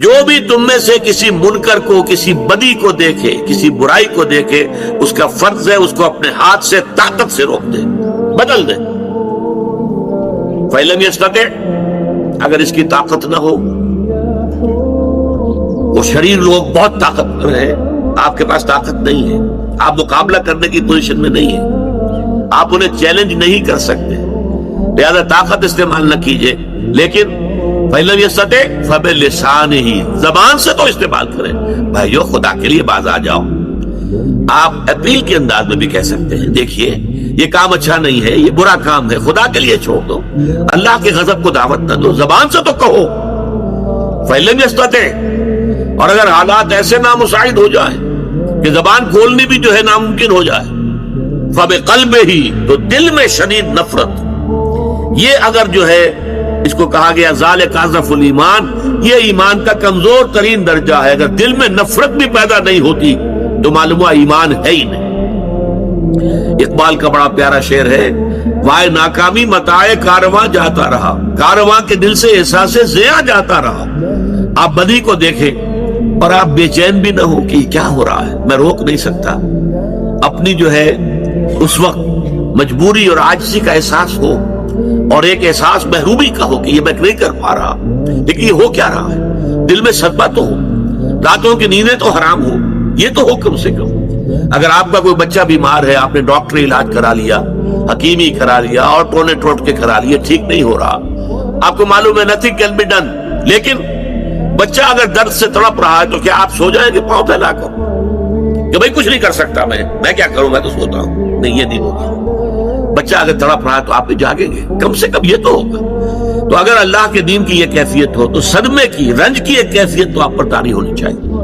جو بھی تم میں سے کسی منکر کو، کسی بدی کو دیکھے، کسی برائی کو دیکھے، اس کا فرض ہے اس کو اپنے ہاتھ سے طاقت سے روک دے، بدل دے۔ فَإِلَّمْ يَسْتَطِعْ، اگر اس کی طاقت نہ ہو، وہ شریر لوگ بہت طاقتور ہیں، آپ کے پاس طاقت نہیں ہے، آپ مقابلہ کرنے کی پوزیشن میں نہیں ہے، آپ انہیں چیلنج نہیں کر سکتے، لہذا طاقت استعمال نہ کیجئے، لیکن فَإِلَّمْ يَسْتَطِعْ فَبِلِسَانِهِ، زبان سے تو استعمال کریں۔ بھائیو خدا کے لیے باز آ جاؤ۔ آپ اپیل کے انداز میں بھی کہہ سکتے ہیں، دیکھیے یہ کام اچھا نہیں ہے، یہ برا کام ہے، خدا کے لیے چھوڑ دو، اللہ کے غضب کو دعوت نہ دو، زبان سے تو کہو۔ فَإِلَّمْ يَسْتَطِعْ، اور اگر حالات ایسے نامساعد ہو جائیں کہ زبان کھولنی بھی جو ہے ناممکن ہو جائے، فَبِقَلْبِهِ، تو دل میں شدید نفرت، یہ اگر جو ہے اس کو کہا گیا ذالک اضعف الایمان، یہ ایمان کا کمزور ترین درجہ ہے۔ اگر دل میں نفرت بھی پیدا نہیں ہوتی تو معلوم ہوا ایمان ہے ہی نہیں۔ اقبال کا بڑا پیارا شعر ہے، وائے ناکامی متاع کارواں جاتا رہا، کارواں کے دل سے احساس زیاں جاتا رہا۔ آپ بدی کو دیکھیں اور آپ بے چین بھی نہ ہو کہ کیا ہو رہا ہے، میں روک نہیں سکتا، اپنی جو ہے اس وقت مجبوری اور عاجزی کا احساس ہو، اور ایک احساس محرومی کا ہو کہ یہ میں نہیں کر پا رہا، لیکن یہ ہو کیا رہا ہے، دل میں صدمہ تو ہو، راتوں کی نیندیں تو حرام ہو، یہ تو ہو کم سے کم۔ اگر آپ کا کوئی بچہ بیمار ہے، آپ نے ڈاکٹری علاج کرا لیا، حکیمی کرا لیا، اور ٹونے ٹوٹ کے کرا لیا، ٹھیک نہیں ہو رہا، آپ کو معلوم ہے nothing can be done، لیکن بچہ اگر درد سے تڑپ رہا ہے تو کیا آپ سو جائیں گے پاؤں پھیلا کر کہ بھائی کچھ نہیں کر سکتا، میں کیا کروں، میں تو سوتا ہوں؟ نہیں، یہ نہیں ہوگا۔ بچہ اگر تڑپ رہا ہے تو آپ بھی جاگیں گے، کم سے کم یہ تو ہوگا۔ تو اگر اللہ کے دین کی یہ کیفیت ہو تو صدمے کی، رنج کی ایک کیفیت تو آپ پر طاری ہونی چاہیے۔